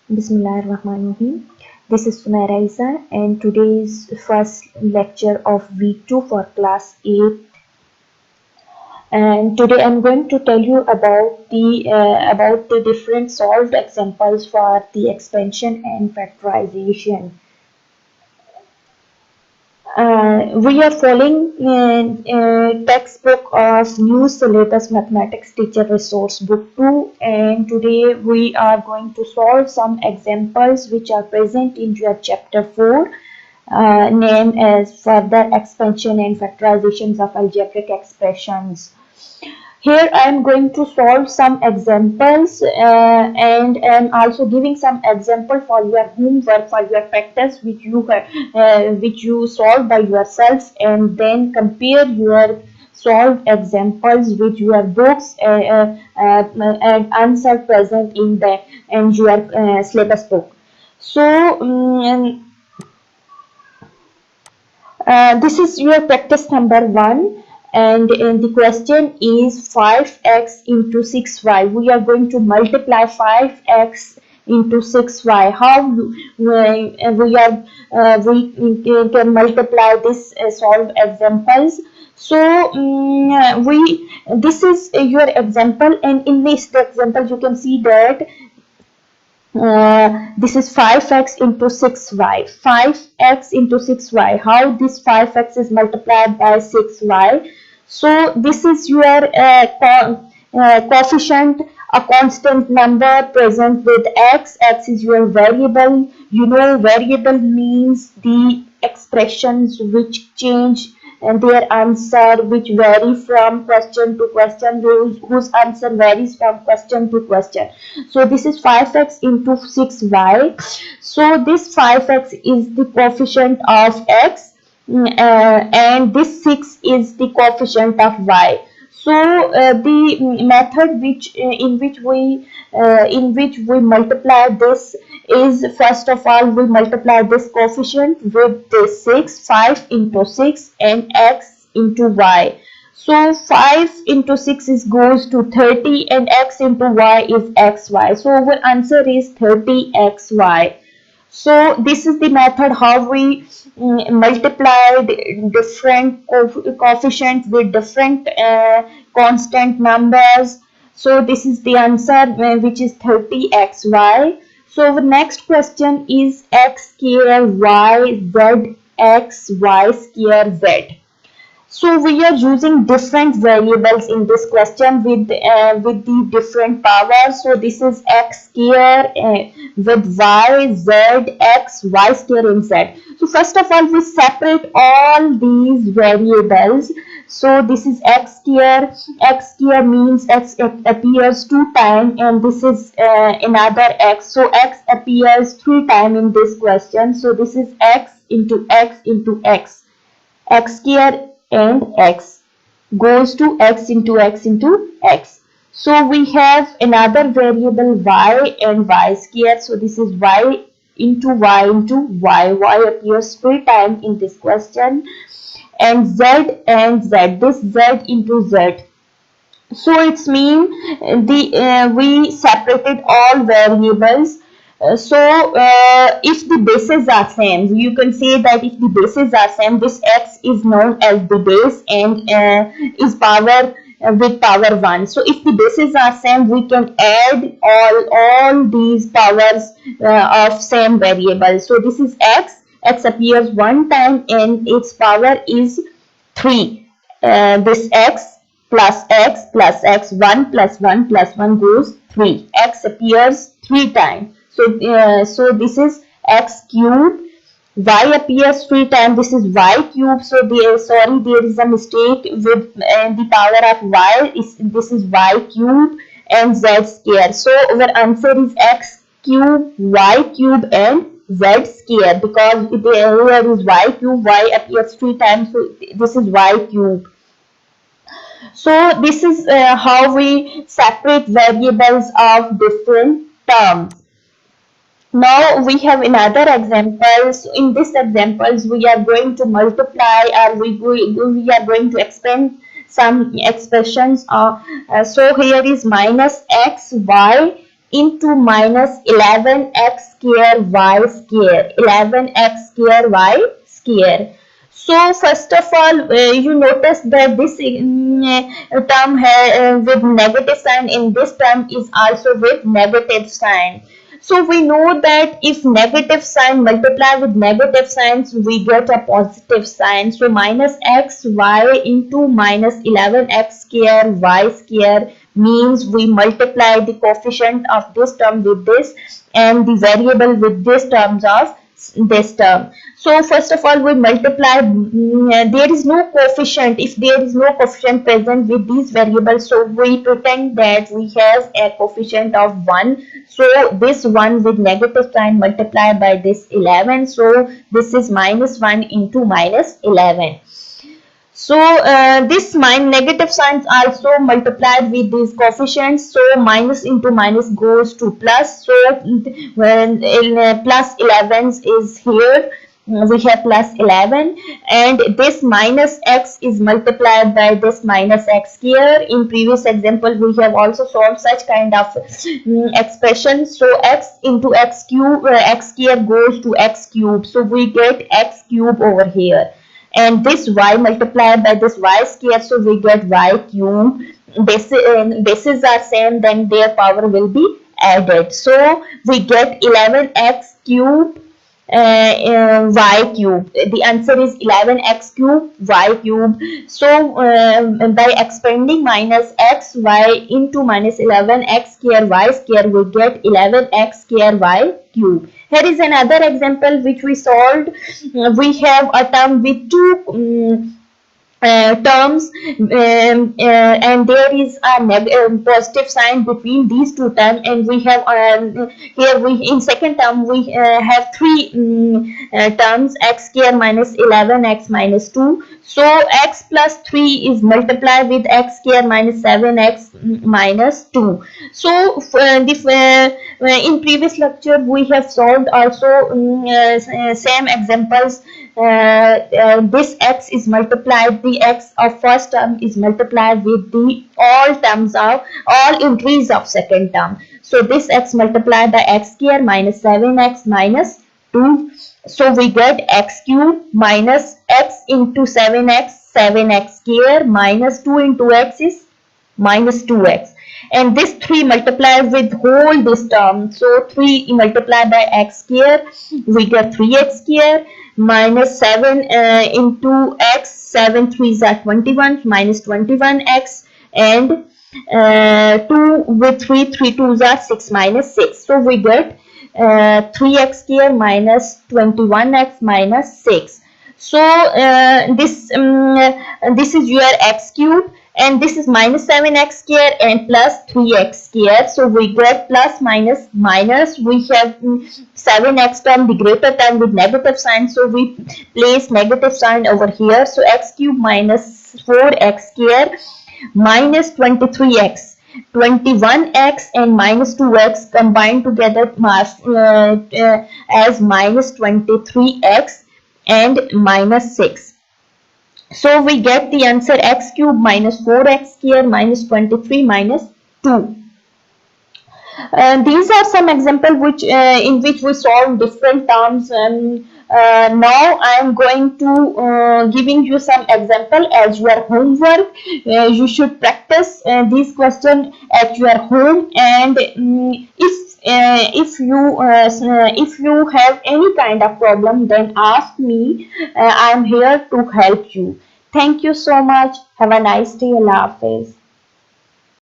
Bismillahirrahmanirrahim. This is Sumaira Isa and today's first lecture of week 2 for class 8. And today I'm going to tell you about the different solved examples for the expansion and factorization. We are following textbook of New Syllabus Mathematics Teacher Resource Book 2, and today we are going to solve some examples which are present in your chapter 4, named as Further Expansion and Factorizations of Algebraic Expressions. Here I am going to solve some examples and am also giving some example for your homework, for your practice which you solve by yourself, and then compare your solved examples with your books and answer present in the and your syllabus book. So this is your practice number 1, and the question is 5x into 6y. We are going to multiply 5x into 6y. How we can multiply this solve examples. So this is your example, and in this example you can see that this is 5x into 6y. 5x into 6y. How this 5x is multiplied by 6y? So this is your coefficient, a constant number present with x. X is your variable. You know, variable means the expressions which change and their answer, which vary from question to question, whose answer varies from question to question. So this is 5x into 6y. So this 5x is the coefficient of x, and this 6 is the coefficient of y. So the method in which we multiply this is, first of all, we multiply this coefficient with this 6, 5 into 6 and x into y. So 5 into 6 is goes to 30 and x into y is xy. So our answer is 30xy. So this is the method how we multiply different coefficients with different constant numbers. So this is the answer, which is 30xy. So the next question is x square y z x y square z. So we are using different variables in this question with the different powers. So this is x square with y, z, x, y square and z. So first of all, we separate all these variables. So this is x square. X square means x appears 2 times, and this is another x. So x appears 3 times in this question. So this is x into x into x. X square and x goes to x into x into x. So we have another variable y and y square. So this is y into y into y. Y appears 3 times in this question. And z and z. This z into z. So it's mean we separated all variables. If the bases are same, you can say that if the bases are same, this x is known as the base and is power with power 1. So if the bases are same, we can add all these powers of same variable. So this is x. X appears 1 time and its power is 3. This x plus x 1 plus 1 plus 1 goes 3. X appears 3 times. So this is x cube. Y appears 3 times. This is y cube. So there is a mistake with the power of y. This is y cube and z square. So our answer is x cube, y cube and z square, because here is y cube, y appears 3 times. So this is y cube. So this is how we separate variables of different terms. Now we have another example. So in this examples, we are going to multiply, or we are going to expand some expressions. So here is minus xy into minus 11x square y square, 11x square y square. So first of all, you notice that this term with negative sign, in this term is also with negative sign. So we know that if negative sign multiply with negative signs, we get a positive sign. So minus xy into minus 11x square y square means we multiply the coefficient of this term with this and the variable with this terms of this term. So first of all, we multiply. There is no coefficient. If there is no coefficient present with these variables, so we pretend that we have a coefficient of 1. So this 1 with negative sign multiplied by this 11. So this is minus 1 into minus 11. So this negative signs also multiplied with these coefficients. So minus into minus goes to plus. So when plus 11 is here, we have plus 11, and this minus x is multiplied by this minus x here. In previous example, we have also solved such kind of expression. So x into x cube, x square goes to x cube. So we get x cube over here, and this y multiplied by this y square, so we get y cube. Bases are same, then their power will be added. So we get 11x cube y cube. The answer is 11x cube y cube. So by expanding minus x y into minus 11x square y square, we get 11x square y cube. Here is another example which we solved. We have a term with two terms, and there is a positive sign between these two terms, and we have here we in second term we have three terms, x square minus 11x minus 2. So x plus 3 is multiplied with x square minus 7x minus 2. So in previous lecture we have solved also same examples. This x is multiplied, the x of first term is multiplied with the all terms of all entries of second term. So this x multiplied by x square minus 7x minus 2. So we get x cube minus x into 7x, 7x square minus 2 into x is minus 2x. And this 3 multiplied with whole this term. So 3 multiplied by x square, we get 3x square minus 7 into x, 7 3s are 21, minus 21x, and 2 with 3, 3 2s are 6 minus 6. So we get 3x square minus 21x minus 6. So this is your x cube, and this is minus 7x square and plus 3x square. So we get plus minus minus. We have 7x term, the greater term with negative sign. So we place negative sign over here. So x cube minus 4x square minus 23x. 21x and minus 2x combined together as minus 23x and minus 6. So we get the answer x cube minus 4x square minus 23 minus 2. These are some examples which in which we solve different terms, and now I am going to giving you some example as your homework. You should practice these questions at your home, and if you have any kind of problem, then ask me. I am here to help you. Thank you so much. Have a nice day. Allah Hafiz.